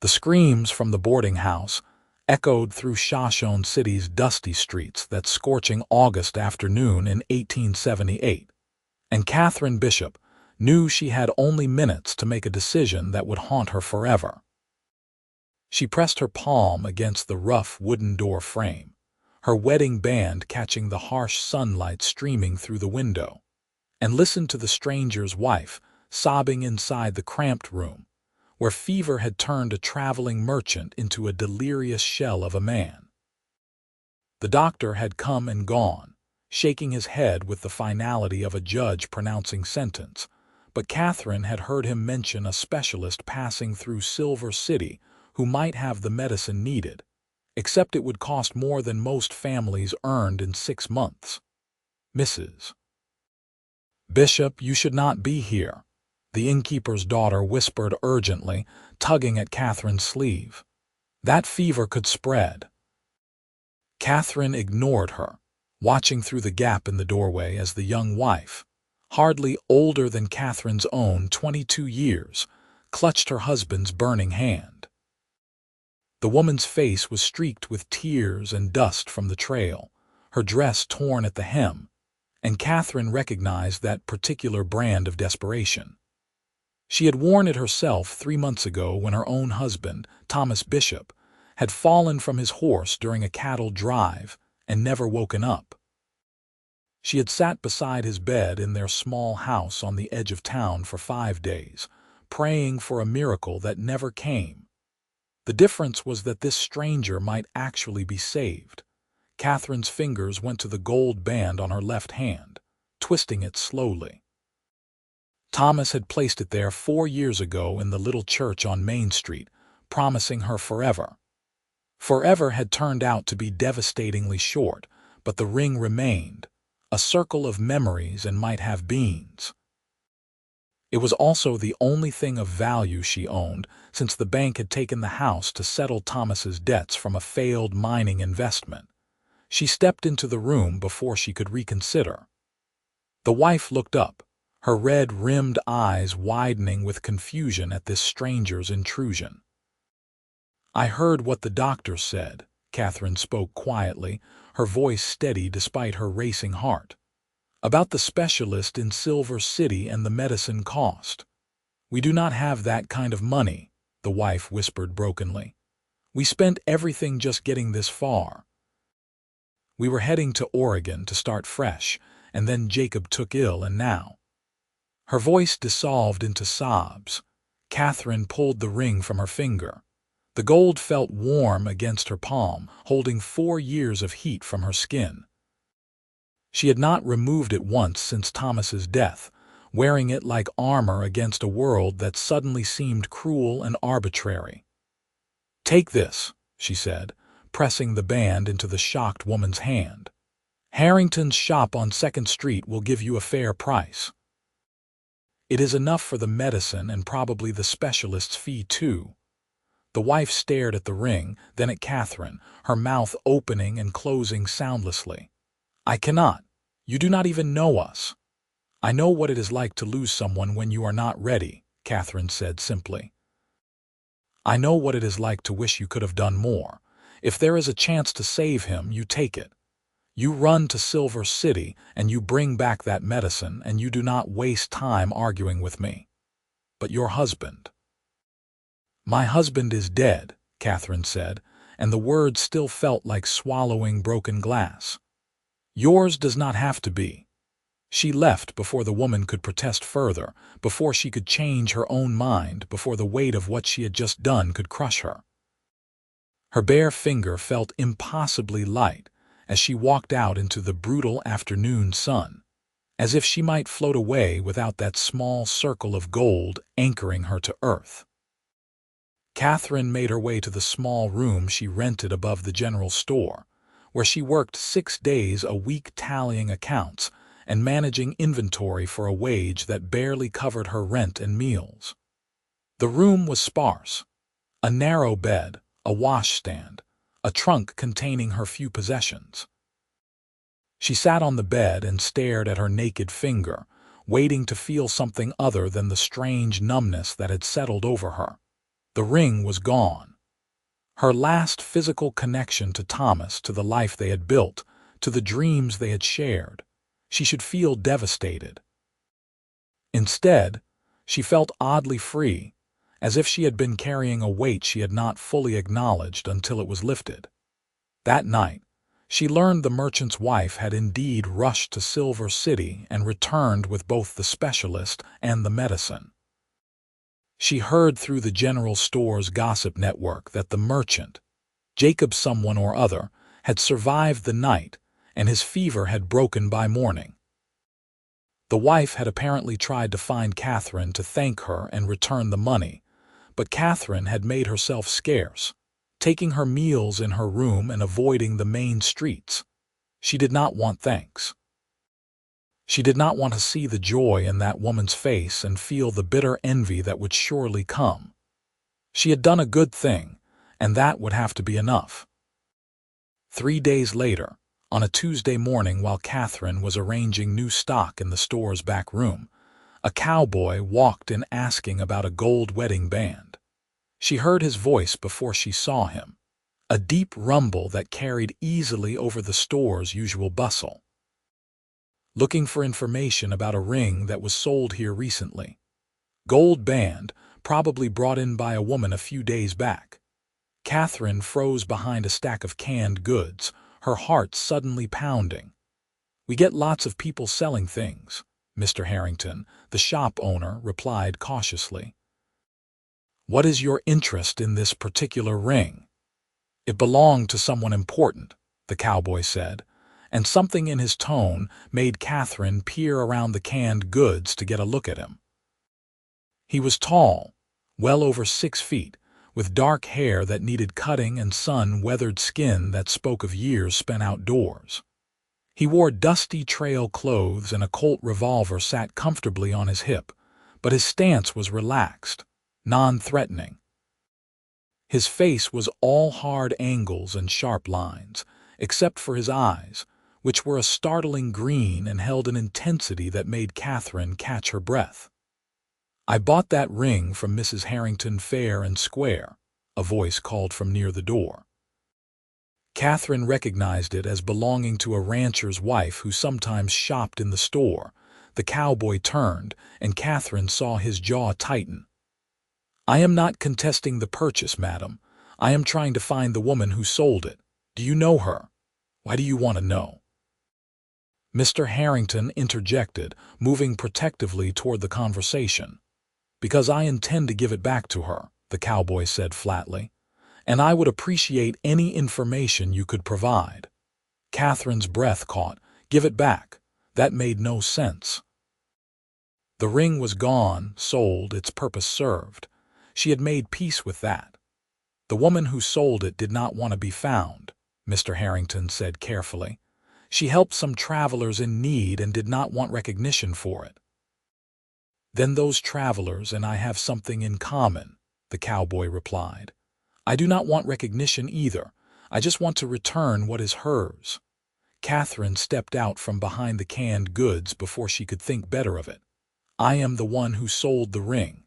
The screams from the boarding house echoed through Shoshone City's dusty streets that scorching August afternoon in 1878, and Katherine Bishop knew she had only minutes to make a decision that would haunt her forever. She pressed her palm against the rough wooden door frame, her wedding band catching the harsh sunlight streaming through the window, and listened to the stranger's wife sobbing inside the cramped room, where fever had turned a traveling merchant into a delirious shell of a man. The doctor had come and gone, shaking his head with the finality of a judge pronouncing sentence, but Katherine had heard him mention a specialist passing through Silver City who might have the medicine needed, except it would cost more than most families earned in 6 months. Mrs. Bishop, you should not be here, the innkeeper's daughter whispered urgently, tugging at Katherine's sleeve. That fever could spread. Katherine ignored her, watching through the gap in the doorway as the young wife, hardly older than Katherine's own 22 years, clutched her husband's burning hand. The woman's face was streaked with tears and dust from the trail, her dress torn at the hem, and Katherine recognized that particular brand of desperation. She had worn it herself 3 months ago when her own husband, Thomas Bishop, had fallen from his horse during a cattle drive and never woken up. She had sat beside his bed in their small house on the edge of town for 5 days, praying for a miracle that never came. The difference was that this stranger might actually be saved. Katherine's fingers went to the gold band on her left hand, twisting it slowly. Thomas had placed it there 4 years ago in the little church on Main Street, promising her forever. Forever had turned out to be devastatingly short, but the ring remained, a circle of memories and might have beens. It was also the only thing of value she owned, since the bank had taken the house to settle Thomas's debts from a failed mining investment. She stepped into the room before she could reconsider. The wife looked up, her red-rimmed eyes widening with confusion at this stranger's intrusion. "I heard what the doctor said," Katherine spoke quietly, her voice steady despite her racing heart. "About the specialist in Silver City and the medicine cost. We do not have that kind of money," the wife whispered brokenly. "We spent everything just getting this far. We were heading to Oregon to start fresh, and then Jacob took ill and now—" Her voice dissolved into sobs. Katherine pulled the ring from her finger. The gold felt warm against her palm, holding 4 years of heat from her skin. She had not removed it once since Thomas's death, wearing it like armor against a world that suddenly seemed cruel and arbitrary. "Take this," she said, pressing the band into the shocked woman's hand. "Harrington's shop on 2nd Street will give you a fair price. It is enough for the medicine and probably the specialist's fee too." The wife stared at the ring, then at Katherine, her mouth opening and closing soundlessly. "I cannot. You do not even know us." "I know what it is like to lose someone when you are not ready," Katherine said simply. "I know what it is like to wish you could have done more. If there is a chance to save him, you take it. You run to Silver City and you bring back that medicine, and you do not waste time arguing with me. But your husband—" "My husband is dead," Katherine said, and the words still felt like swallowing broken glass. "Yours does not have to be." She left before the woman could protest further, before she could change her own mind, before the weight of what she had just done could crush her. Her bare finger felt impossibly light as she walked out into the brutal afternoon sun, as if she might float away without that small circle of gold anchoring her to earth. Katherine made her way to the small room she rented above the general store, where she worked 6 days a week tallying accounts and managing inventory for a wage that barely covered her rent and meals. The room was sparse: a narrow bed, a washstand, a trunk containing her few possessions. She sat on the bed and stared at her naked finger, waiting to feel something other than the strange numbness that had settled over her. The ring was gone. Her last physical connection to Thomas, to the life they had built, to the dreams they had shared. She should feel devastated. Instead, she felt oddly free, as if she had been carrying a weight she had not fully acknowledged until it was lifted. That night, she learned the merchant's wife had indeed rushed to Silver City and returned with both the specialist and the medicine. She heard through the general store's gossip network that the merchant, Jacob someone or other, had survived the night and his fever had broken by morning. The wife had apparently tried to find Katherine to thank her and return the money, but Katherine had made herself scarce, taking her meals in her room and avoiding the main streets. She did not want thanks. She did not want to see the joy in that woman's face and feel the bitter envy that would surely come. She had done a good thing, and that would have to be enough. 3 days later, on a Tuesday morning while Katherine was arranging new stock in the store's back room, a cowboy walked in asking about a gold wedding band. She heard his voice before she saw him, a deep rumble that carried easily over the store's usual bustle. Looking for information about a ring that was sold here recently. Gold band, probably brought in by a woman a few days back. Katherine froze behind a stack of canned goods, her heart suddenly pounding. "We get lots of people selling things," Mr. Harrington, the shop owner, replied cautiously. "What is your interest in this particular ring?" "It belonged to someone important," the cowboy said, and something in his tone made Katherine peer around the canned goods to get a look at him. He was tall, well over 6 feet, with dark hair that needed cutting and sun-weathered skin that spoke of years spent outdoors. He wore dusty trail clothes and a Colt revolver sat comfortably on his hip, but his stance was relaxed, non-threatening. His face was all hard angles and sharp lines, except for his eyes, which were a startling green and held an intensity that made Katherine catch her breath. "I bought that ring from Mrs. Harrington fair and square," a voice called from near the door. Katherine recognized it as belonging to a rancher's wife who sometimes shopped in the store. The cowboy turned, and Katherine saw his jaw tighten. "I am not contesting the purchase, madam. I am trying to find the woman who sold it. Do you know her? Why do you want to know?" Mr. Harrington interjected, moving protectively toward the conversation. "Because I intend to give it back to her," the cowboy said flatly, "and I would appreciate any information you could provide." Katherine's breath caught. Give it back? That made no sense. The ring was gone, sold, its purpose served. She had made peace with that. "The woman who sold it did not want to be found," Mr. Harrington said carefully. "She helped some travelers in need and did not want recognition for it." "Then those travelers and I have something in common," the cowboy replied. "I do not want recognition either. I just want to return what is hers." Katherine stepped out from behind the canned goods before she could think better of it. "I am the one who sold the ring."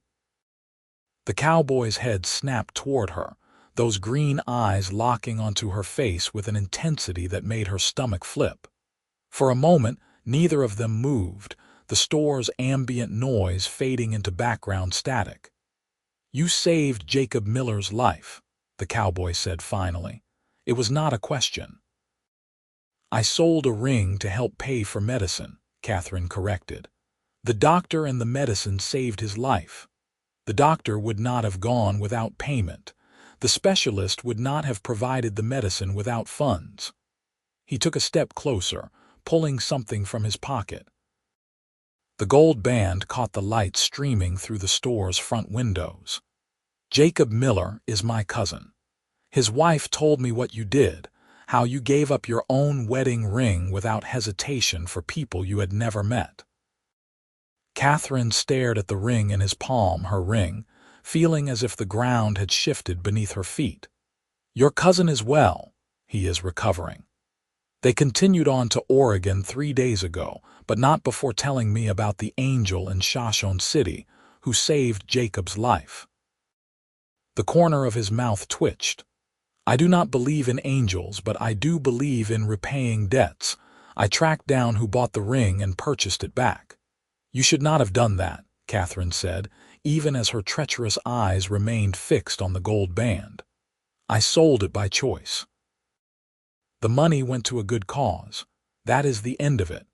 The cowboy's head snapped toward her, those green eyes locking onto her face with an intensity that made her stomach flip. For a moment, neither of them moved, the store's ambient noise fading into background static. "You saved Jacob Miller's life," the cowboy said finally. It was not a question. "I sold a ring to help pay for medicine," Katherine corrected. "The doctor and the medicine saved his life. The doctor would not have gone without payment. The specialist would not have provided the medicine without funds." He took a step closer, pulling something from his pocket. The gold band caught the light streaming through the store's front windows. "Jacob Miller is my cousin. His wife told me what you did, how you gave up your own wedding ring without hesitation for people you had never met." Katherine stared at the ring in his palm, her ring, feeling as if the ground had shifted beneath her feet. "Your cousin is well. He is recovering. They continued on to Oregon 3 days ago, but not before telling me about the angel in Shoshone City who saved Jacob's life." The corner of his mouth twitched. "I do not believe in angels, but I do believe in repaying debts. I tracked down who bought the ring and purchased it back." "You should not have done that," Katherine said, even as her treacherous eyes remained fixed on the gold band. "I sold it by choice. The money went to a good cause. That is the end of it.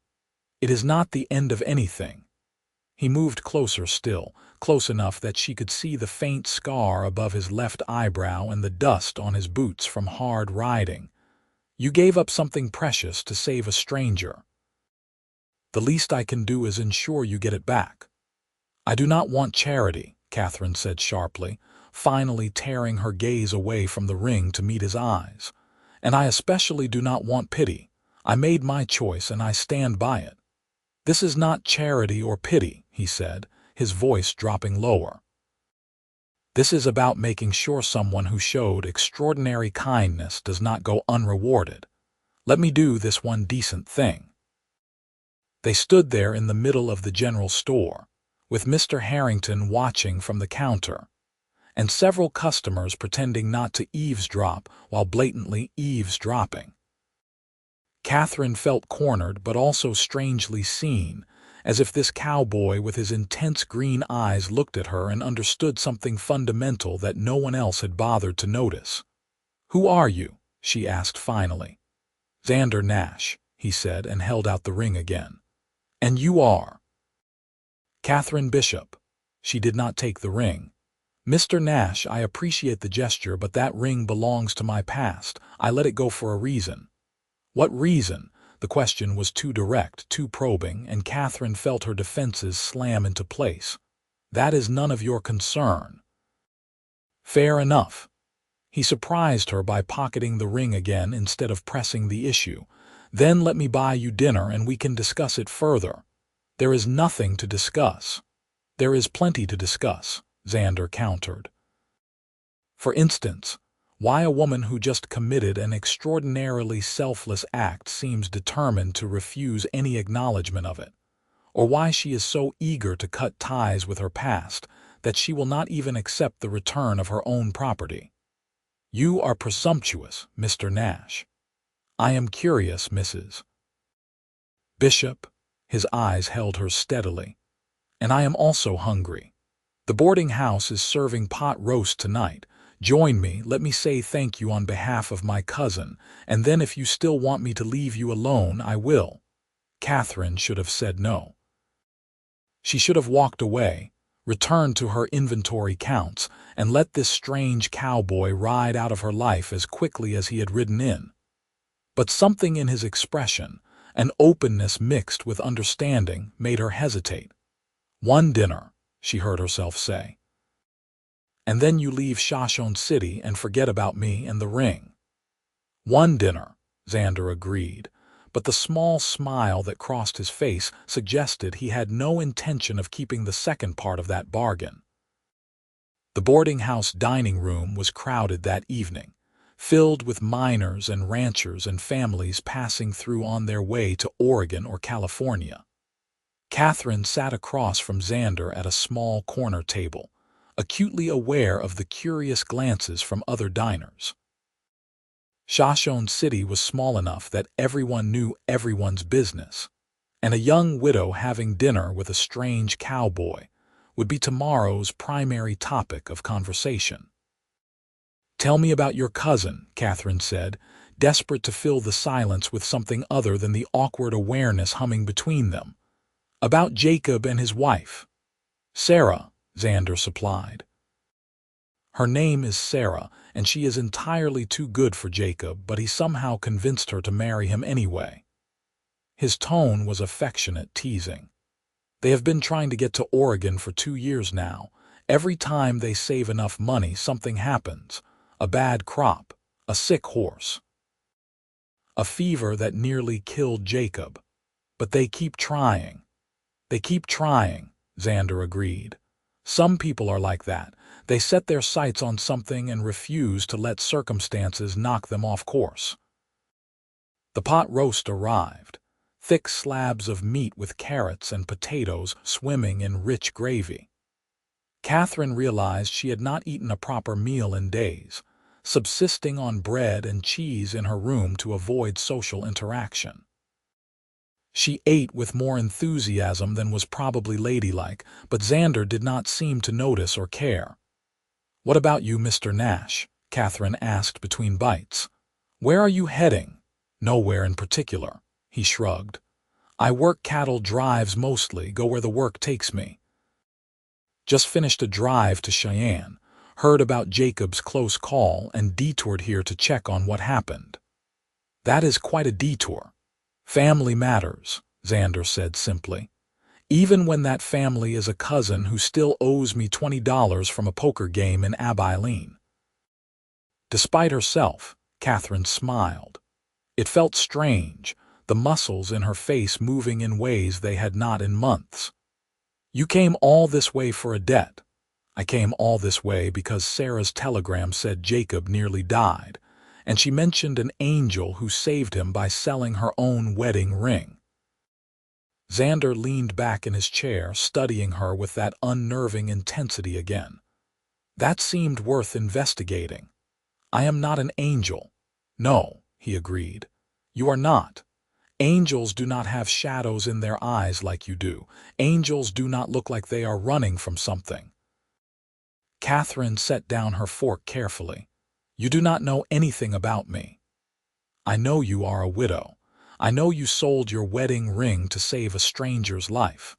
It is not the end of anything." He moved closer still, close enough that she could see the faint scar above his left eyebrow and the dust on his boots from hard riding. "You gave up something precious to save a stranger. The least I can do is ensure you get it back." "I do not want charity," Katherine said sharply, finally tearing her gaze away from the ring to meet his eyes. "And I especially do not want pity. I made my choice and I stand by it." "This is not charity or pity," he said, his voice dropping lower. "This is about making sure someone who showed extraordinary kindness does not go unrewarded. Let me do this one decent thing." They stood there in the middle of the general store, with Mr. Harrington watching from the counter, and several customers pretending not to eavesdrop while blatantly eavesdropping. Katherine felt cornered but also strangely seen, as if this cowboy with his intense green eyes looked at her and understood something fundamental that no one else had bothered to notice. "Who are you?" she asked finally. "Xander Nash," he said, and held out the ring again. "And you are?" "Katherine Bishop." She did not take the ring. "Mr. Nash, I appreciate the gesture, but that ring belongs to my past. I let it go for a reason." "What reason?" The question was too direct, too probing, and Katherine felt her defenses slam into place. "That is none of your concern." "Fair enough." He surprised her by pocketing the ring again instead of pressing the issue. "Then let me buy you dinner and we can discuss it further." "There is nothing to discuss." "There is plenty to discuss," Xander countered. "For instance, why a woman who just committed an extraordinarily selfless act seems determined to refuse any acknowledgement of it, or why she is so eager to cut ties with her past that she will not even accept the return of her own property." "You are presumptuous, Mr. Nash." "I am curious, Mrs. Bishop." His eyes held her steadily. "And I am also hungry. The boarding house is serving pot roast tonight. Join me, let me say thank you on behalf of my cousin, and then if you still want me to leave you alone, I will." Katherine should have said no. She should have walked away, returned to her inventory counts, and let this strange cowboy ride out of her life as quickly as he had ridden in. But something in his expression, an openness mixed with understanding, made her hesitate. "One dinner," she heard herself say. "And then you leave Shoshone City and forget about me and the ring." "One dinner," Xander agreed, but the small smile that crossed his face suggested he had no intention of keeping the second part of that bargain. The boarding house dining room was crowded that evening, filled with miners and ranchers and families passing through on their way to Oregon or California. Katherine sat across from Xander at a small corner table, acutely aware of the curious glances from other diners. Shoshone City was small enough that everyone knew everyone's business, and a young widow having dinner with a strange cowboy would be tomorrow's primary topic of conversation. "Tell me about your cousin," Katherine said, desperate to fill the silence with something other than the awkward awareness humming between them. "About Jacob and his wife." "Sarah," Xander supplied. "Her name is Sarah, and she is entirely too good for Jacob, but he somehow convinced her to marry him anyway." His tone was affectionate teasing. "They have been trying to get to Oregon for 2 years now. Every time they save enough money, something happens. A bad crop, a sick horse, a fever that nearly killed Jacob. But they keep trying." "They keep trying," Xander agreed. "Some people are like that. They set their sights on something and refuse to let circumstances knock them off course." The pot roast arrived, thick slabs of meat with carrots and potatoes swimming in rich gravy. Katherine realized she had not eaten a proper meal in days, subsisting on bread and cheese in her room to avoid social interaction. She ate with more enthusiasm than was probably ladylike, but Xander did not seem to notice or care. "What about you, Mr. Nash?" Katherine asked between bites. "Where are you heading?" "Nowhere in particular," he shrugged. "I work cattle drives mostly, go where the work takes me. Just finished a drive to Cheyenne, heard about Jacob's close call and detoured here to check on what happened." "That is quite a detour." "Family matters," Xander said simply. "Even when that family is a cousin who still owes me $20 from a poker game in Abilene." Despite herself, Katherine smiled. It felt strange, the muscles in her face moving in ways they had not in months. "You came all this way for a debt." "I came all this way because Sarah's telegram said Jacob nearly died, and she mentioned an angel who saved him by selling her own wedding ring." Xander leaned back in his chair, studying her with that unnerving intensity again. That seemed worth investigating. "I am not an angel." "No," he agreed. "You are not. Angels do not have shadows in their eyes like you do. Angels do not look like they are running from something." Katherine set down her fork carefully. "You do not know anything about me. I know you are a widow. I know you sold your wedding ring to save a stranger's life.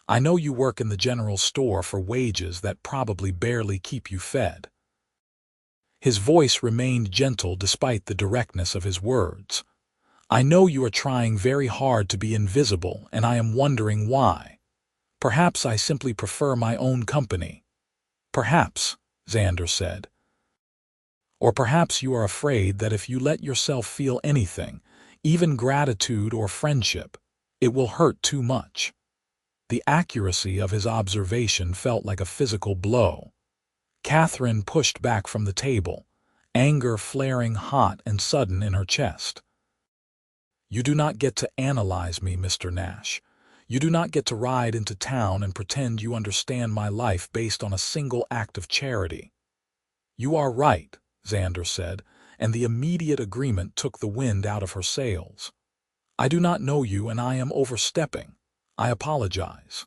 I know you work in the general store for wages that probably barely keep you fed." His voice remained gentle despite the directness of his words. "I know you are trying very hard to be invisible, and I am wondering why. Perhaps I simply prefer my own company." "Perhaps," Xander said. "Or perhaps you are afraid that if you let yourself feel anything, even gratitude or friendship, it will hurt too much." The accuracy of his observation felt like a physical blow. Katherine pushed back from the table, anger flaring hot and sudden in her chest. "You do not get to analyze me, Mr. Nash. You do not get to ride into town and pretend you understand my life based on a single act of charity." "You are right," Xander said, and the immediate agreement took the wind out of her sails. "I do not know you and I am overstepping. I apologize."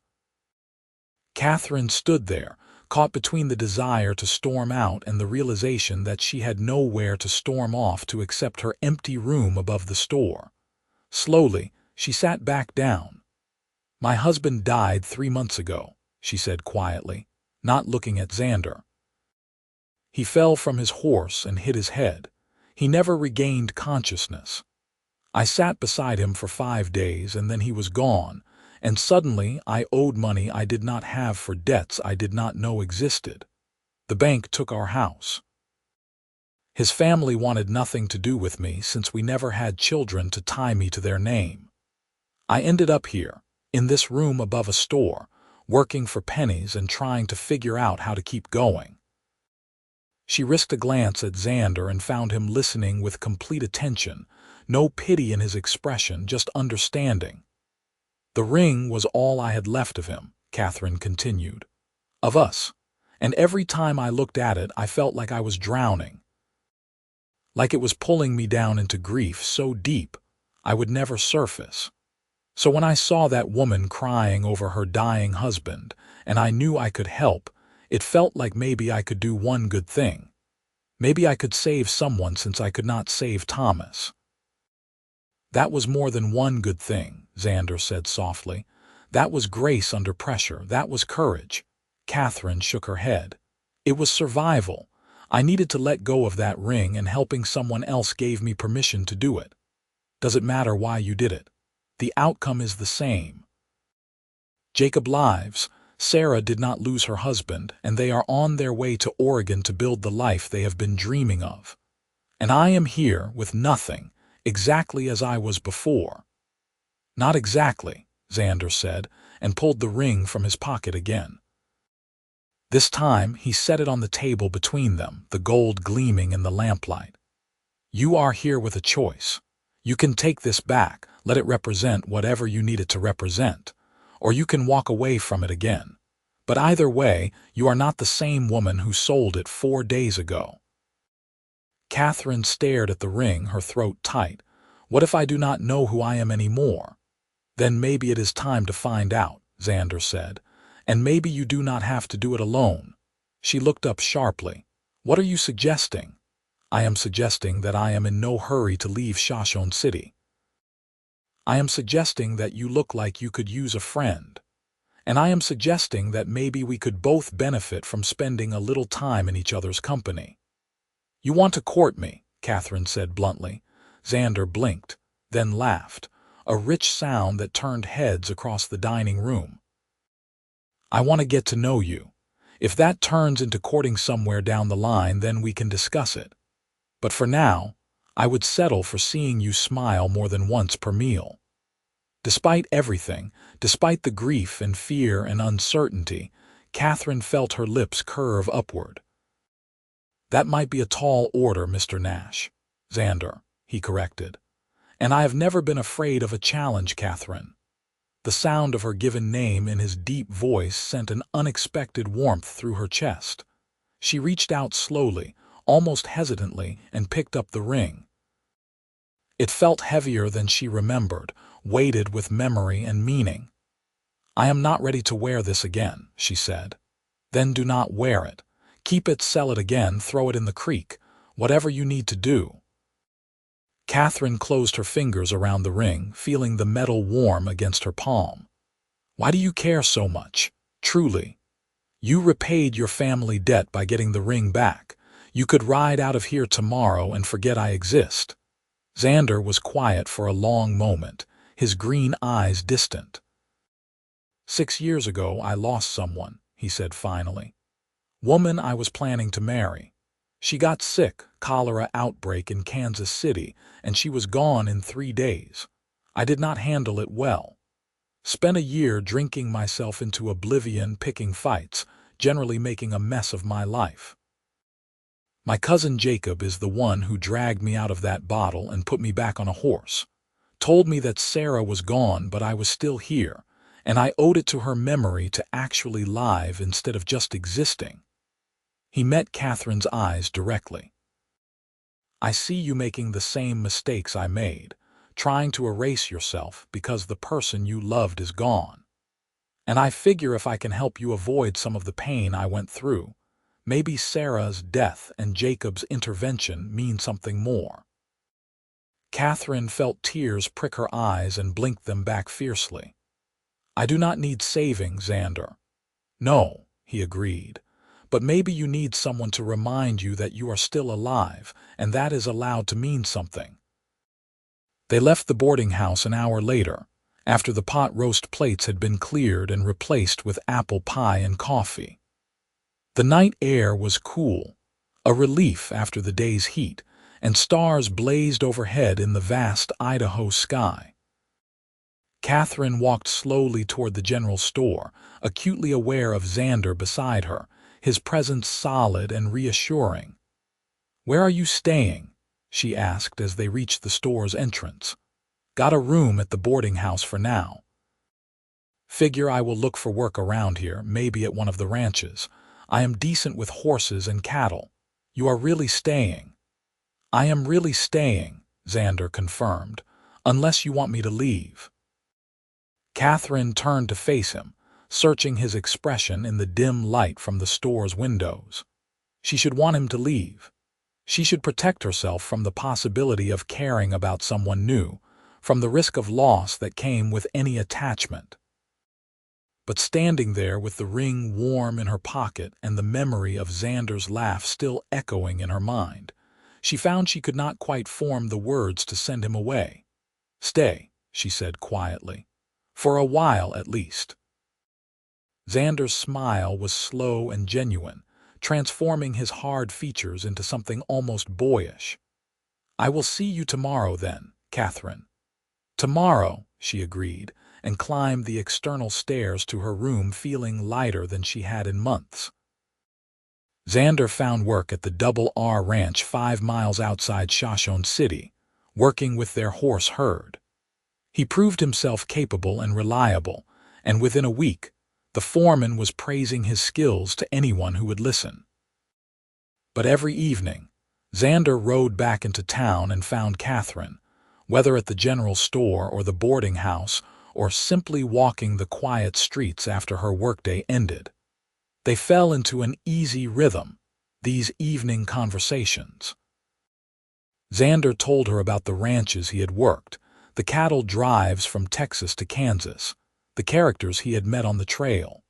Katherine stood there, caught between the desire to storm out and the realization that she had nowhere to storm off to except her empty room above the store. Slowly, she sat back down. "My husband died 3 months ago," she said quietly, not looking at Xander. "He fell from his horse and hit his head. He never regained consciousness. I sat beside him for 5 days and then he was gone, and suddenly I owed money I did not have for debts I did not know existed. The bank took our house. His family wanted nothing to do with me since we never had children to tie me to their name. I ended up here, in this room above a store, working for pennies and trying to figure out how to keep going." She risked a glance at Xander and found him listening with complete attention, no pity in his expression, just understanding. "The ring was all I had left of him," Katherine continued. "Of us. And every time I looked at it, I felt like I was drowning. Like it was pulling me down into grief so deep I would never surface. So when I saw that woman crying over her dying husband, and I knew I could help, it felt like maybe I could do one good thing. Maybe I could save someone since I could not save Thomas." "That was more than one good thing," Xander said softly. "That was grace under pressure. That was courage." Katherine shook her head. "It was survival. I needed to let go of that ring, and helping someone else gave me permission to do it. Does it matter why you did it? The outcome is the same. Jacob lives. Sarah did not lose her husband, and they are on their way to Oregon to build the life they have been dreaming of. And I am here with nothing, exactly as I was before." "Not exactly," Xander said, and pulled the ring from his pocket again. This time he set it on the table between them, the gold gleaming in the lamplight. "You are here with a choice. You can take this back, let it represent whatever you need it to represent, or you can walk away from it again. But either way, you are not the same woman who sold it 4 days ago." Katherine stared at the ring, her throat tight. "What if I do not know who I am anymore?" "Then maybe it is time to find out," Xander said. "And maybe you do not have to do it alone." She looked up sharply. "What are you suggesting?" "I am suggesting that I am in no hurry to leave Shoshone City. I am suggesting that you look like you could use a friend. And I am suggesting that maybe we could both benefit from spending a little time in each other's company." "You want to court me," Katherine said bluntly. Xander blinked, then laughed, a rich sound that turned heads across the dining room. "I want to get to know you. If that turns into courting somewhere down the line, then we can discuss it. But for now, I would settle for seeing you smile more than once per meal." Despite everything, despite the grief and fear and uncertainty, Katherine felt her lips curve upward. "That might be a tall order, Mr. Nash." "Xander," he corrected. "And I have never been afraid of a challenge, Katherine." The sound of her given name in his deep voice sent an unexpected warmth through her chest. She reached out slowly, almost hesitantly, and picked up the ring. It felt heavier than she remembered, weighted with memory and meaning. "I am not ready to wear this again," she said. "Then do not wear it. Keep it, sell it again, throw it in the creek, whatever you need to do." Katherine closed her fingers around the ring, feeling the metal warm against her palm. "Why do you care so much? Truly. You repaid your family debt by getting the ring back. You could ride out of here tomorrow and forget I exist." Xander was quiet for a long moment, his green eyes distant. "6 years ago I lost someone," he said finally. "Woman I was planning to marry. She got sick, cholera outbreak in Kansas City, and she was gone in 3 days. I did not handle it well. Spent a year drinking myself into oblivion, picking fights, generally making a mess of my life. My cousin Jacob is the one who dragged me out of that bottle and put me back on a horse. Told me that Sarah was gone, but I was still here, and I owed it to her memory to actually live instead of just existing." He met Katherine's eyes directly. "I see you making the same mistakes I made, trying to erase yourself because the person you loved is gone. And I figure if I can help you avoid some of the pain I went through, maybe Sarah's death and Jacob's intervention mean something more." Katherine felt tears prick her eyes and blinked them back fiercely. "I do not need saving, Xander." "No," he agreed. "But maybe you need someone to remind you that you are still alive, and that is allowed to mean something." They left the boarding house an hour later, after the pot roast plates had been cleared and replaced with apple pie and coffee. The night air was cool, a relief after the day's heat, and stars blazed overhead in the vast Idaho sky. Katherine walked slowly toward the general store, acutely aware of Xander beside her, his presence solid and reassuring. "Where are you staying?" she asked as they reached the store's entrance. "Got a room at the boarding house for now. Figure I will look for work around here, maybe at one of the ranches. I am decent with horses and cattle. You are really staying?" "I am really staying," Xander confirmed, "unless you want me to leave." Katherine turned to face him, searching his expression in the dim light from the store's windows. She should want him to leave. She should protect herself from the possibility of caring about someone new, from the risk of loss that came with any attachment. But standing there with the ring warm in her pocket and the memory of Xander's laugh still echoing in her mind, she found she could not quite form the words to send him away. "Stay," she said quietly. "For a while at least." Xander's smile was slow and genuine, transforming his hard features into something almost boyish. "I will see you tomorrow then, Katherine." "Tomorrow," she agreed, and climbed the external stairs to her room feeling lighter than she had in months. Xander found work at the Double R Ranch 5 miles outside Shoshone City, working with their horse herd. He proved himself capable and reliable, and within a week, The foreman was praising his skills to anyone who would listen. But every evening, Xander rode back into town and found Katherine, whether at the general store or the boarding house, or simply walking the quiet streets after her workday ended. They fell into an easy rhythm, these evening conversations. Xander told her about the ranches he had worked, the cattle drives from Texas to Kansas, the characters he had met on the trail.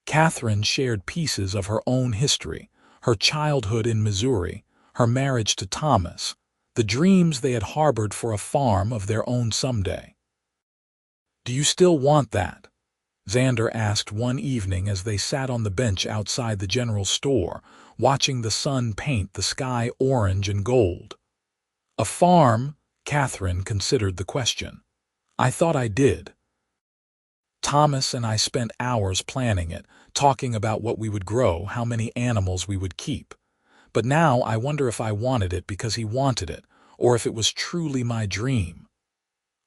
Katherine shared pieces of her own history, her childhood in Missouri, her marriage to Thomas, the dreams they had harbored for a farm of their own someday. "Do you still want that?" Xander asked one evening as they sat on the bench outside the general store, watching the sun paint the sky orange and gold. "A farm?" Katherine considered the question. "I thought I did. Thomas and I spent hours planning it, talking about what we would grow, how many animals we would keep. But now I wonder if I wanted it because he wanted it, or if it was truly my dream."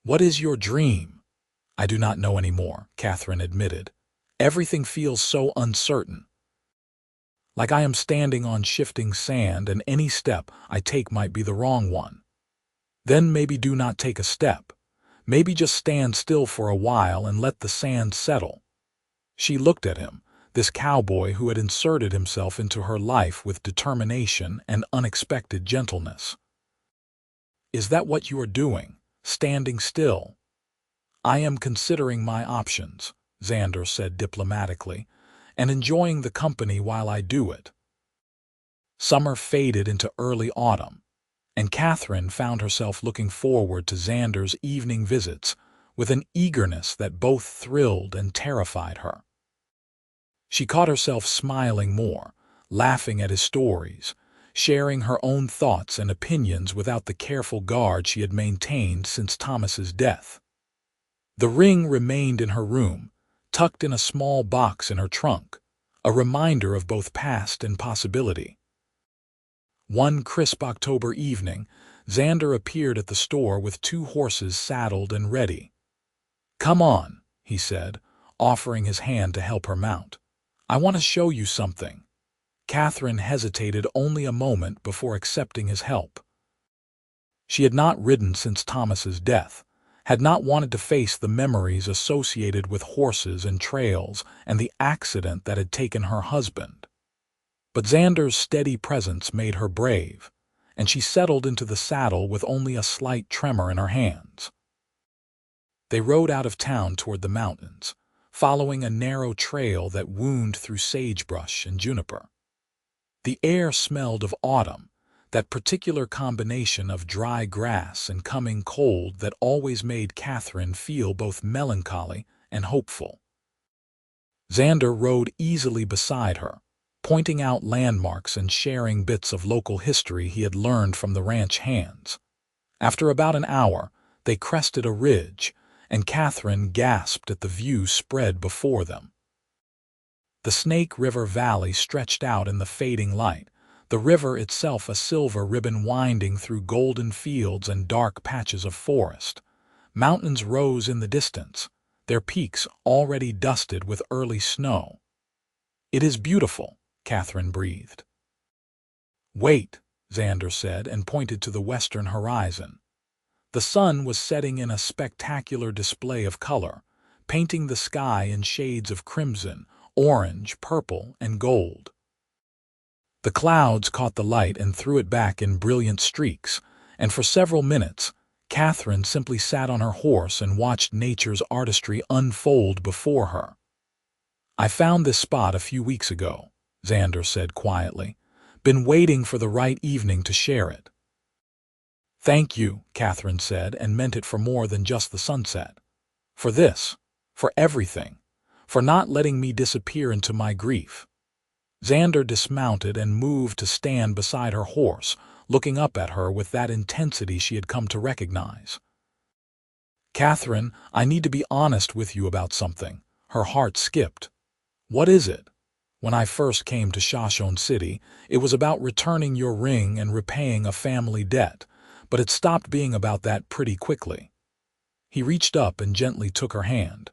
"What is your dream?" "I do not know anymore," Katherine admitted. "Everything feels so uncertain. Like I am standing on shifting sand and any step I take might be the wrong one. Then maybe do not take a step. Maybe just stand still for a while and let the sand settle." She looked at him, this cowboy who had inserted himself into her life with determination and unexpected gentleness. "Is that what you are doing, standing still?" "I am considering my options," Xander said diplomatically, "and enjoying the company while I do it." Summer faded into early autumn, and Katherine found herself looking forward to Xander's evening visits with an eagerness that both thrilled and terrified her. She caught herself smiling more, laughing at his stories, sharing her own thoughts and opinions without the careful guard she had maintained since Thomas's death. The ring remained in her room, tucked in a small box in her trunk, a reminder of both past and possibility. One crisp October evening, Xander appeared at the store with 2 horses saddled and ready. "Come on," he said, offering his hand to help her mount. "I want to show you something." Katherine hesitated only a moment before accepting his help. She had not ridden since Thomas's death, had not wanted to face the memories associated with horses and trails and the accident that had taken her husband. But Xander's steady presence made her brave, and she settled into the saddle with only a slight tremor in her hands. They rode out of town toward the mountains, following a narrow trail that wound through sagebrush and juniper. The air smelled of autumn, that particular combination of dry grass and coming cold that always made Katherine feel both melancholy and hopeful. Xander rode easily beside her, pointing out landmarks and sharing bits of local history he had learned from the ranch hands. After about an hour, they crested a ridge, and Katherine gasped at the view spread before them. The Snake River Valley stretched out in the fading light, the river itself a silver ribbon winding through golden fields and dark patches of forest. Mountains rose in the distance, their peaks already dusted with early snow. "It is beautiful," Katherine breathed. "Wait," Xander said and pointed to the western horizon. The sun was setting in a spectacular display of color, painting the sky in shades of crimson, orange, purple, and gold. The clouds caught the light and threw it back in brilliant streaks, and for several minutes, Katherine simply sat on her horse and watched nature's artistry unfold before her. "I found this spot a few weeks ago," Xander said quietly. "Been waiting for the right evening to share it." "Thank you," Katherine said, and meant it for more than just the sunset. "For this, for everything, for not letting me disappear into my grief." Xander dismounted and moved to stand beside her horse, looking up at her with that intensity she had come to recognize. "Katherine, I need to be honest with you about something." Her heart skipped. "What is it?" "When I first came to Shoshone City, it was about returning your ring and repaying a family debt, but it stopped being about that pretty quickly." He reached up and gently took her hand.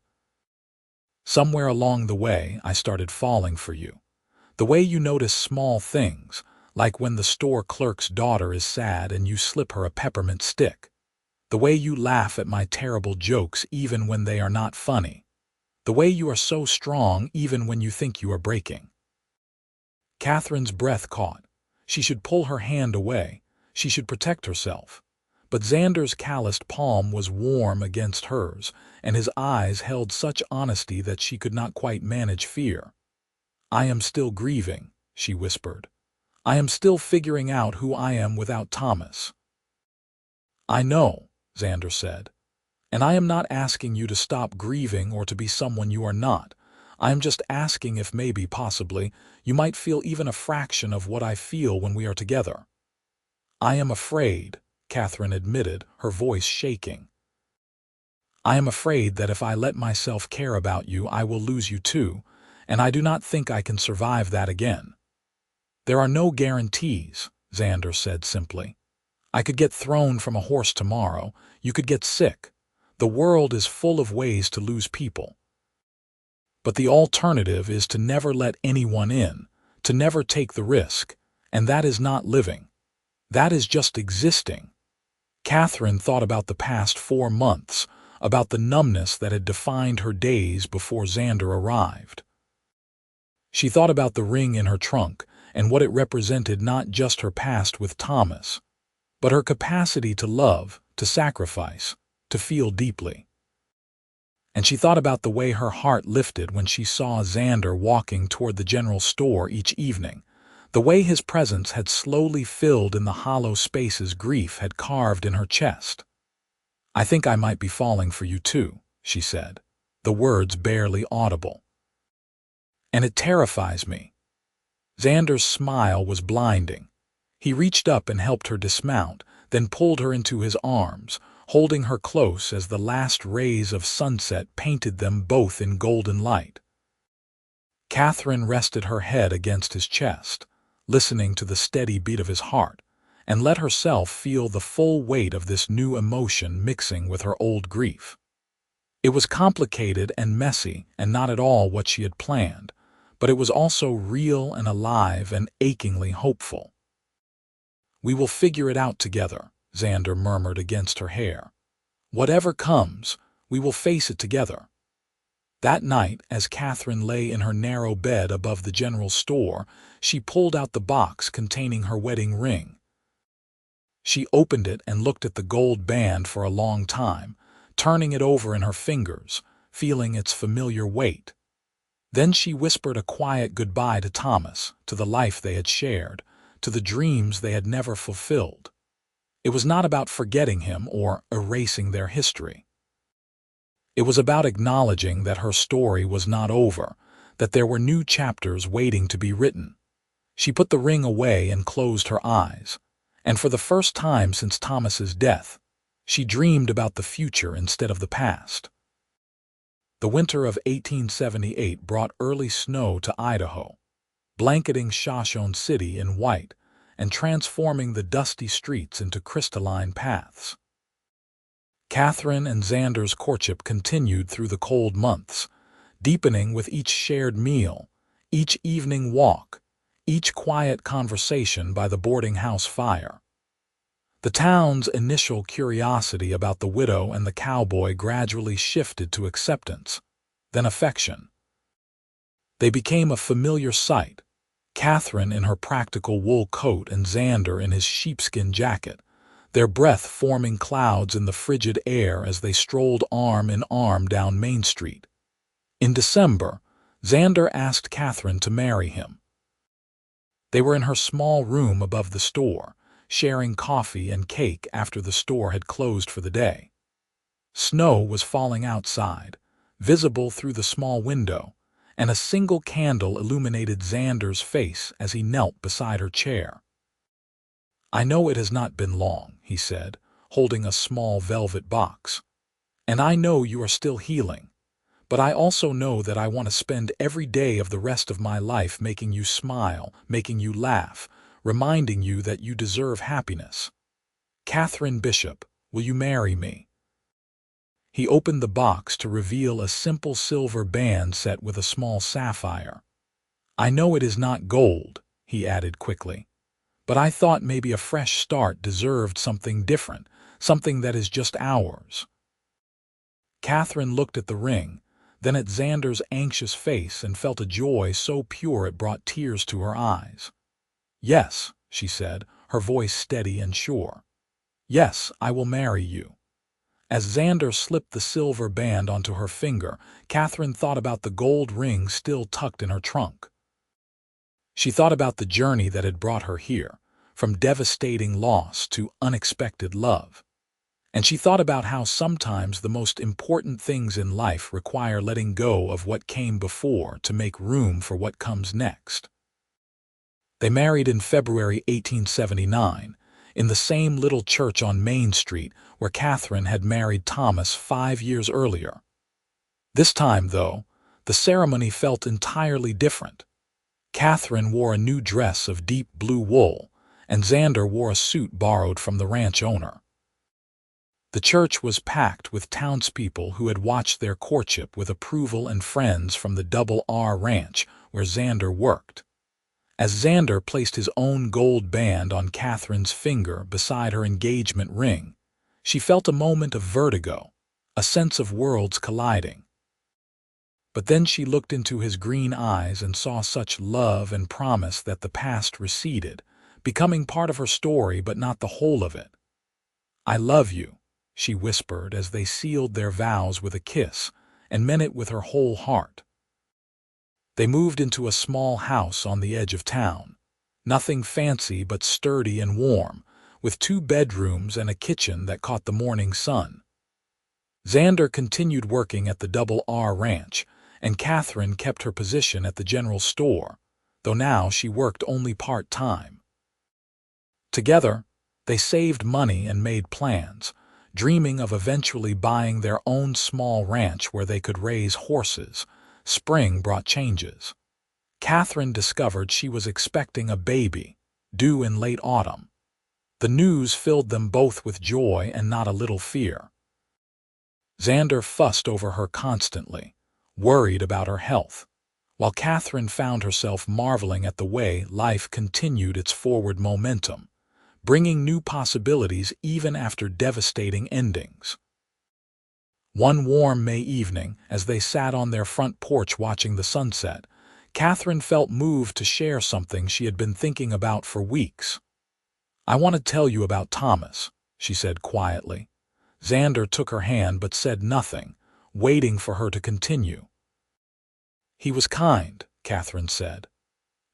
Somewhere along the way, I started falling for you. The way you notice small things, like when the store clerk's daughter is sad and you slip her a peppermint stick. The way you laugh at my terrible jokes even when they are not funny. The way you are so strong even when you think you are breaking. Catherine's breath caught. She should pull her hand away. She should protect herself. But Xander's calloused palm was warm against hers, and his eyes held such honesty that she could not quite manage fear. "I am still grieving," she whispered. "I am still figuring out who I am without Thomas." "I know," Xander said. "And I am not asking you to stop grieving or to be someone you are not. I am just asking if maybe, possibly, you might feel even a fraction of what I feel when we are together." "I am afraid," Katherine admitted, her voice shaking. "I am afraid that if I let myself care about you, I will lose you too, and I do not think I can survive that again." "There are no guarantees," Xander said simply. "I could get thrown from a horse tomorrow. You could get sick. The world is full of ways to lose people. But the alternative is to never let anyone in, to never take the risk, and that is not living. That is just existing." Katherine thought about the past 4 months, about the numbness that had defined her days before Xander arrived. She thought about the ring in her trunk and what it represented, not just her past with Thomas, but her capacity to love, to sacrifice, to feel deeply. And she thought about the way her heart lifted when she saw Xander walking toward the general store each evening, the way his presence had slowly filled in the hollow spaces grief had carved in her chest. "I think I might be falling for you too," she said, the words barely audible. "And it terrifies me." Xander's smile was blinding. He reached up and helped her dismount, then pulled her into his arms, holding her close as the last rays of sunset painted them both in golden light. Katherine rested her head against his chest, listening to the steady beat of his heart, and let herself feel the full weight of this new emotion mixing with her old grief. It was complicated and messy and not at all what she had planned, but it was also real and alive and achingly hopeful. "We will figure it out together," Xander murmured against her hair. "Whatever comes, we will face it together." That night, as Katherine lay in her narrow bed above the general store, she pulled out the box containing her wedding ring. She opened it and looked at the gold band for a long time, turning it over in her fingers, feeling its familiar weight. Then she whispered a quiet goodbye to Thomas, to the life they had shared, to the dreams they had never fulfilled. It was not about forgetting him or erasing their history. It was about acknowledging that her story was not over, that there were new chapters waiting to be written. She put the ring away and closed her eyes, and for the first time since Thomas's death, she dreamed about the future instead of the past. The winter of 1878 brought early snow to Idaho, blanketing Shoshone City in white and transforming the dusty streets into crystalline paths. Katherine and Xander's courtship continued through the cold months, deepening with each shared meal, each evening walk, each quiet conversation by the boarding house fire. The town's initial curiosity about the widow and the cowboy gradually shifted to acceptance, then affection. They became a familiar sight, Katherine in her practical wool coat and Xander in his sheepskin jacket, their breath forming clouds in the frigid air as they strolled arm in arm down Main Street. In December, Xander asked Katherine to marry him. They were in her small room above the store, sharing coffee and cake after the store had closed for the day. Snow was falling outside, visible through the small window, and a single candle illuminated Xander's face as he knelt beside her chair. "I know it has not been long," he said, holding a small velvet box. "And I know you are still healing. But I also know that I want to spend every day of the rest of my life making you smile, making you laugh, reminding you that you deserve happiness. Katherine Bishop, will you marry me?" He opened the box to reveal a simple silver band set with a small sapphire. "I know it is not gold," he added quickly, "but I thought maybe a fresh start deserved something different, something that is just ours." Katherine looked at the ring, then at Xander's anxious face, and felt a joy so pure it brought tears to her eyes. "Yes," she said, her voice steady and sure. "Yes, I will marry you." As Xander slipped the silver band onto her finger, Katherine thought about the gold ring still tucked in her trunk. She thought about the journey that had brought her here, from devastating loss to unexpected love. And she thought about how sometimes the most important things in life require letting go of what came before to make room for what comes next. They married in February 1879, in the same little church on Main Street where Katherine had married Thomas 5 years earlier. This time, though, the ceremony felt entirely different. Katherine wore a new dress of deep blue wool, and Xander wore a suit borrowed from the ranch owner. The church was packed with townspeople who had watched their courtship with approval and friends from the Double R Ranch where Xander worked. As Xander placed his own gold band on Katherine's finger beside her engagement ring, she felt a moment of vertigo, a sense of worlds colliding. But then she looked into his green eyes and saw such love and promise that the past receded, becoming part of her story but not the whole of it. "I love you," she whispered as they sealed their vows with a kiss, and meant it with her whole heart. They moved into a small house on the edge of town. Nothing fancy but sturdy and warm, with 2 bedrooms and a kitchen that caught the morning sun. Xander continued working at the Double R Ranch, and Katherine kept her position at the general store, though now she worked only part-time. Together, they saved money and made plans, dreaming of eventually buying their own small ranch where they could raise horses. Spring brought changes. Katherine discovered she was expecting a baby, due in late autumn. The news filled them both with joy and not a little fear. Xander fussed over her constantly, worried about her health, while Katherine found herself marveling at the way life continued its forward momentum, bringing new possibilities even after devastating endings. One warm May evening, as they sat on their front porch watching the sunset, Katherine felt moved to share something she had been thinking about for weeks. "I want to tell you about Thomas," she said quietly. Xander took her hand but said nothing, waiting for her to continue. "He was kind," Katherine said.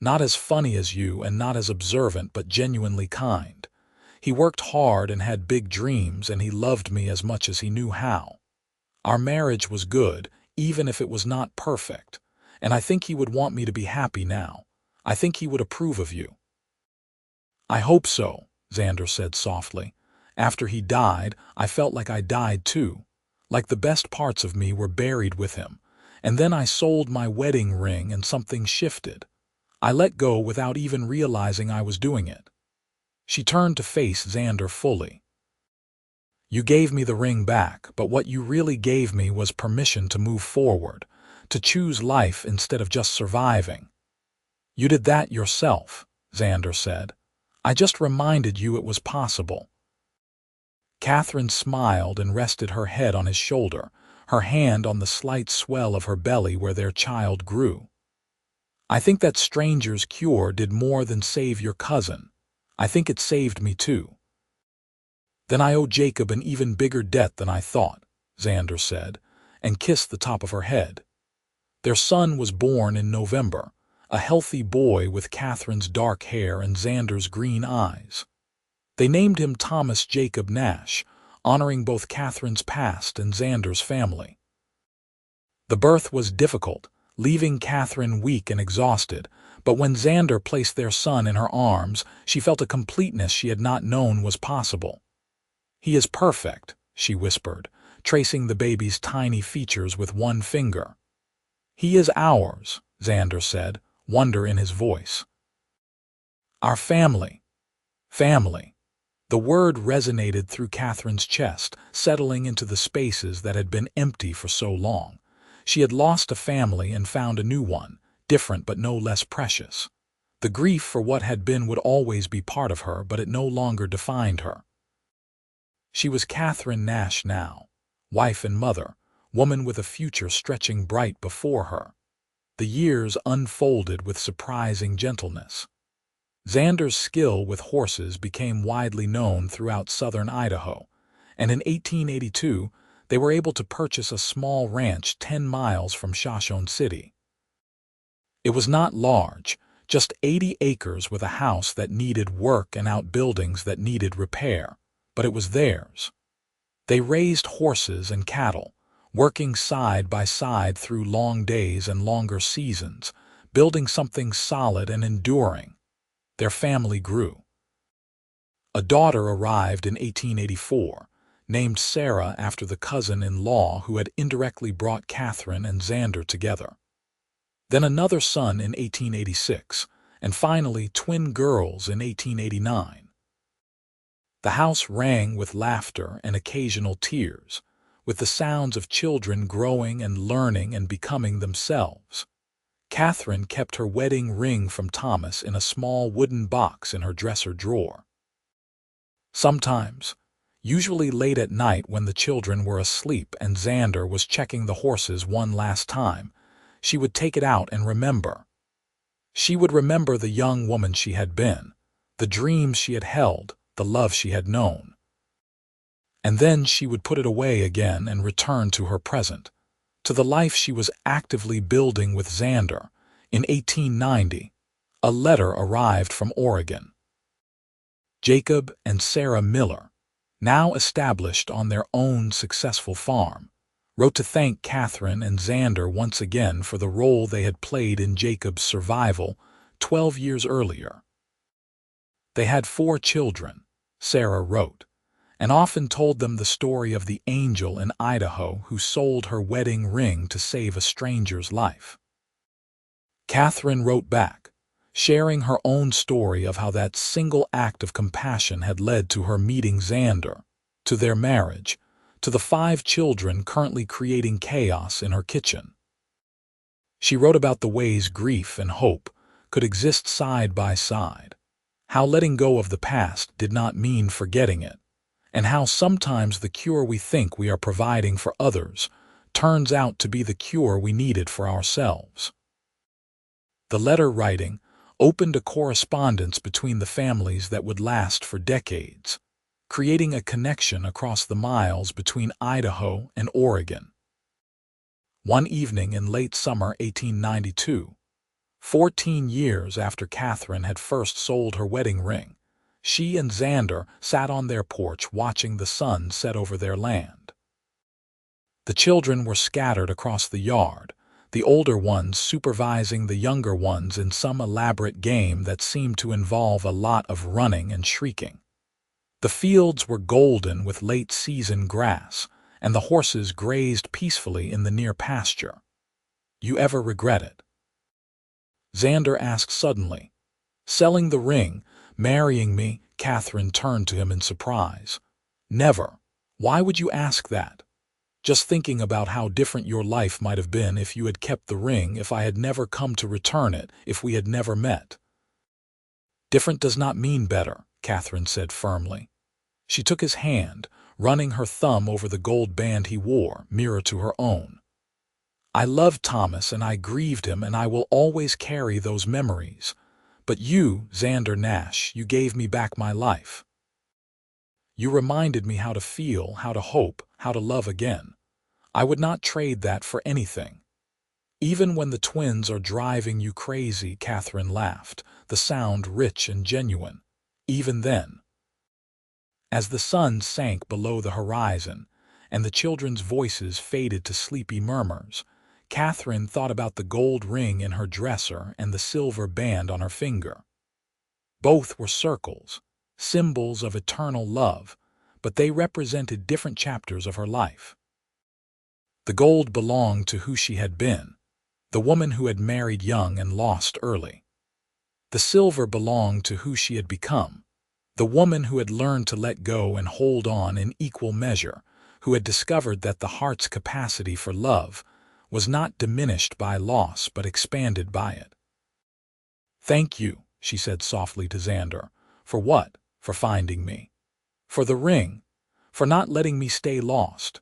"Not as funny as you and not as observant, but genuinely kind. He worked hard and had big dreams, and he loved me as much as he knew how. Our marriage was good, even if it was not perfect, and I think he would want me to be happy now. I think he would approve of you." "I hope so," Xander said softly. "After he died, I felt like I died too, like the best parts of me were buried with him, and then I sold my wedding ring and something shifted. I let go without even realizing I was doing it." She turned to face Xander fully. "You gave me the ring back, but what you really gave me was permission to move forward, to choose life instead of just surviving." "You did that yourself," Xander said. "I just reminded you it was possible." Katherine smiled and rested her head on his shoulder, her hand on the slight swell of her belly where their child grew. "I think that stranger's cure did more than save your cousin. I think it saved me too." "Then I owe Jacob an even bigger debt than I thought," Xander said, and kissed the top of her head. Their son was born in November, a healthy boy with Katherine's dark hair and Xander's green eyes. They named him Thomas Jacob Nash, honoring both Katherine's past and Xander's family. The birth was difficult, leaving Katherine weak and exhausted, but when Xander placed their son in her arms, she felt a completeness she had not known was possible. "He is perfect," she whispered, tracing the baby's tiny features with one finger. "He is ours," Xander said, wonder in his voice. "Our family. Family." The word resonated through Catherine's chest, settling into the spaces that had been empty for so long. She had lost a family and found a new one, different but no less precious. The grief for what had been would always be part of her, but it no longer defined her. She was Katherine Nash now, wife and mother, woman with a future stretching bright before her. The years unfolded with surprising gentleness. Xander's skill with horses became widely known throughout southern Idaho, and in 1882 they were able to purchase a small ranch 10 miles from Shoshone City. It was not large, just 80 acres with a house that needed work and outbuildings that needed repair, but it was theirs. They raised horses and cattle, working side by side through long days and longer seasons, building something solid and enduring. Their family grew. A daughter arrived in 1884, named Sarah after the cousin-in-law who had indirectly brought Katherine and Xander together. Then another son in 1886, and finally twin girls in 1889. The house rang with laughter and occasional tears, with the sounds of children growing and learning and becoming themselves. Katherine kept her wedding ring from Thomas in a small wooden box in her dresser drawer. Sometimes, usually late at night when the children were asleep and Xander was checking the horses one last time, she would take it out and remember. She would remember the young woman she had been, the dreams she had held, the love she had known. And then she would put it away again and return to her present, to the life she was actively building with Xander. In 1890, a letter arrived from Oregon. Jacob and Sarah Miller, now established on their own successful farm, wrote to thank Katherine and Xander once again for the role they had played in Jacob's survival 12 years earlier. They had 4 children, Sarah wrote, and often told them the story of the angel in Idaho who sold her wedding ring to save a stranger's life. Katherine wrote back, sharing her own story of how that single act of compassion had led to her meeting Xander, to their marriage, to the 5 children currently creating chaos in her kitchen. She wrote about the ways grief and hope could exist side by side, how letting go of the past did not mean forgetting it, and how sometimes the cure we think we are providing for others turns out to be the cure we needed for ourselves. The letter writing opened a correspondence between the families that would last for decades, creating a connection across the miles between Idaho and Oregon. One evening in late summer 1892, 14 years after Katherine had first sold her wedding ring, she and Xander sat on their porch watching the sun set over their land. The children were scattered across the yard, the older ones supervising the younger ones in some elaborate game that seemed to involve a lot of running and shrieking. The fields were golden with late-season grass, and the horses grazed peacefully in the near pasture. "You ever regret it?" Xander asked suddenly. "Selling the ring, marrying me?" Katherine turned to him in surprise. "Never. Why would you ask that?" "Just thinking about how different your life might have been if you had kept the ring, if I had never come to return it, if we had never met." "Different does not mean better," Katherine said firmly. She took his hand, running her thumb over the gold band he wore, mirror to her own. "I loved Thomas and I grieved him and I will always carry those memories. But you, Xander Nash, you gave me back my life. You reminded me how to feel, how to hope, how to love again. I would not trade that for anything." "Even when the twins are driving you crazy," Katherine laughed, the sound rich and genuine. "Even then." As the sun sank below the horizon and the children's voices faded to sleepy murmurs, Katherine thought about the gold ring in her dresser and the silver band on her finger. Both were circles, symbols of eternal love, but they represented different chapters of her life. The gold belonged to who she had been, the woman who had married young and lost early. The silver belonged to who she had become, The woman who had learned to let go and hold on in equal measure, who had discovered that the heart's capacity for love was not diminished by loss but expanded by it. "Thank you," she said softly to Xander. "For what? For finding me. For the ring. For not letting me stay lost."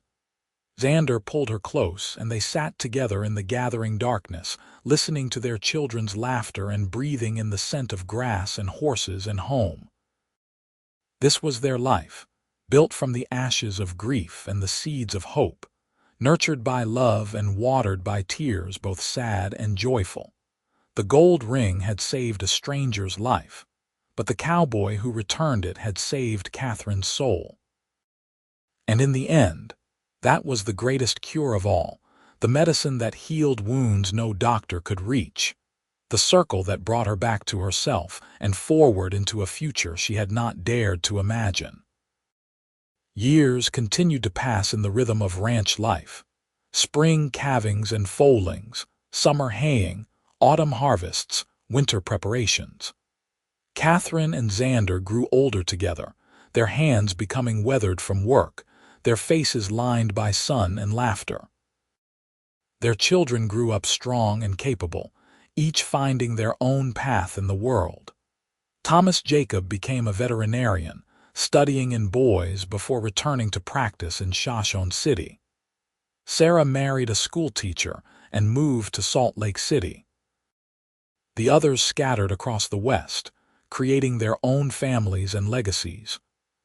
Xander pulled her close, and they sat together in the gathering darkness, listening to their children's laughter and breathing in the scent of grass and horses and home. This was their life, built from the ashes of grief and the seeds of hope, nurtured by love and watered by tears both sad and joyful. The gold ring had saved a stranger's life, but the cowboy who returned it had saved Katherine's soul. And in the end, that was the greatest cure of all, the medicine that healed wounds no doctor could reach, the circle that brought her back to herself and forward into a future she had not dared to imagine. Years continued to pass in the rhythm of ranch life. Spring calvings and foalings, summer haying, autumn harvests, winter preparations. Katherine and Xander grew older together, their hands becoming weathered from work, their faces lined by sun and laughter. Their children grew up strong and capable, each finding their own path in the world. Thomas Jacob became a veterinarian, studying in Boise before returning to practice in Shoshone City. Sarah married a schoolteacher and moved to Salt Lake City. The others scattered across the West, creating their own families and legacies.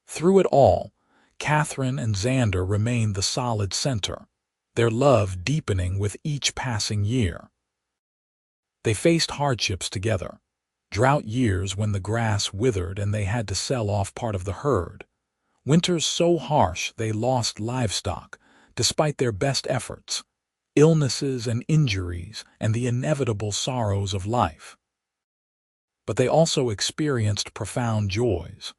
Through it all, Katherine and Xander remained the solid center, their love deepening with each passing year. They faced hardships together, drought years when the grass withered and they had to sell off part of the herd, winters so harsh they lost livestock despite their best efforts, illnesses and injuries and the inevitable sorrows of life. But they also experienced profound joys.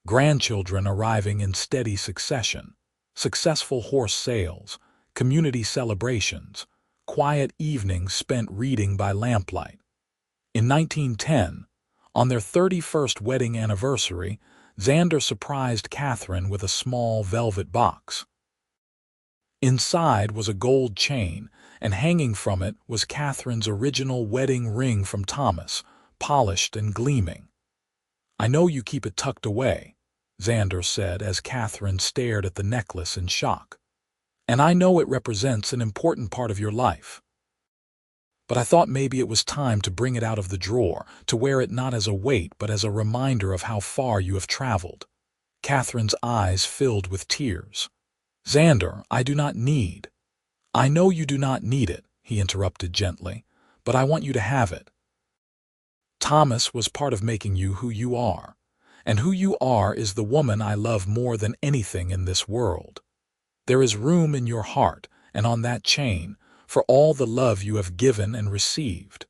Grandchildren arriving in steady succession, successful horse sales, community celebrations, quiet evenings spent reading by lamplight. In 1910, on their 31st wedding anniversary, Xander surprised Katherine with a small velvet box. Inside was a gold chain, and hanging from it was Katherine's original wedding ring from Thomas, polished and gleaming. "I know you keep it tucked away," Xander said as Katherine stared at the necklace in shock. "And I know it represents an important part of your life. But I thought maybe it was time to bring it out of the drawer, to wear it not as a weight but as a reminder of how far you have traveled." Katherine's eyes filled with tears. "Xander, I do not need." "I know you do not need it," he interrupted gently, "but I want you to have it. Thomas was part of making you who you are, and who you are is the woman I love more than anything in this world. There is room in your heart and on that chain for all the love you have given and received."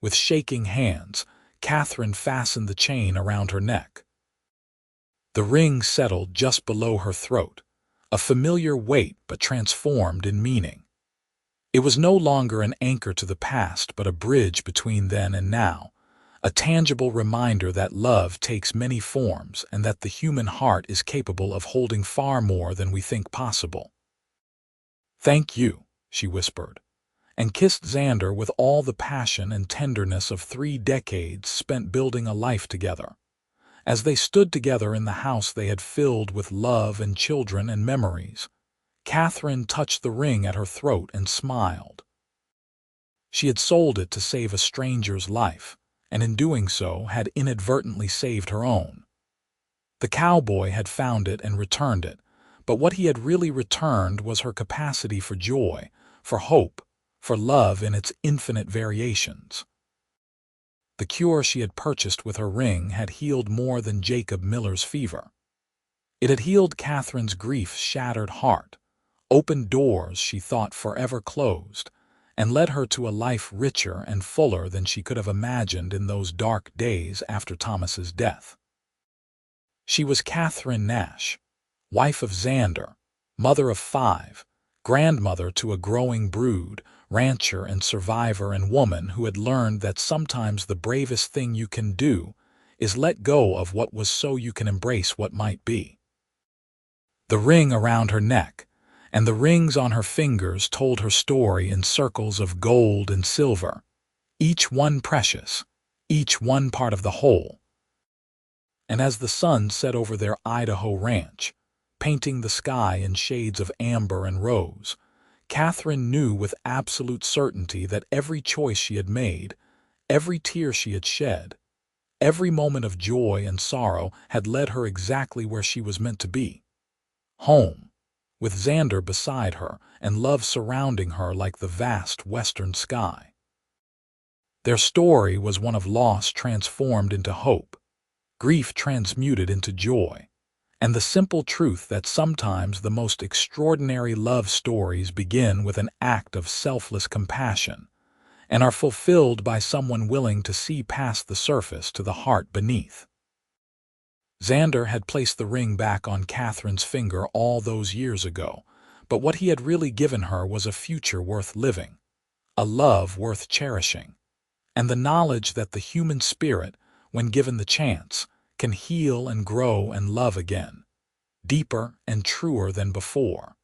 With shaking hands, Katherine fastened the chain around her neck. The ring settled just below her throat, a familiar weight but transformed in meaning. It was no longer an anchor to the past but a bridge between then and now, a tangible reminder that love takes many forms and that the human heart is capable of holding far more than we think possible. "Thank you," she whispered, and kissed Xander with all the passion and tenderness of 3 decades spent building a life together. As they stood together in the house they had filled with love and children and memories, Katherine touched the ring at her throat and smiled. She had sold it to save a stranger's life, and in doing so had inadvertently saved her own. The cowboy had found it and returned it, but what he had really returned was her capacity for joy, for hope, for love in its infinite variations. The cure she had purchased with her ring had healed more than Jacob Miller's fever. It had healed Katherine's grief-shattered heart, opened doors she thought forever closed, and led her to a life richer and fuller than she could have imagined in those dark days after Thomas's death. She was Katherine Nash, wife of Xander, mother of 5, grandmother to a growing brood, rancher and survivor and woman who had learned that sometimes the bravest thing you can do is let go of what was so you can embrace what might be. The ring around her neck and the rings on her fingers told her story in circles of gold and silver, each one precious, each one part of the whole. And as the sun set over their Idaho ranch, painting the sky in shades of amber and rose, Katherine knew with absolute certainty that every choice she had made, every tear she had shed, every moment of joy and sorrow had led her exactly where she was meant to be. Home, with Xander beside her and love surrounding her like the vast western sky. Their story was one of loss transformed into hope, grief transmuted into joy, and the simple truth that sometimes the most extraordinary love stories begin with an act of selfless compassion and are fulfilled by someone willing to see past the surface to the heart beneath. Xander had placed the ring back on Katherine's finger all those years ago, but what he had really given her was a future worth living, a love worth cherishing, and the knowledge that the human spirit, when given the chance, can heal and grow and love again, deeper and truer than before.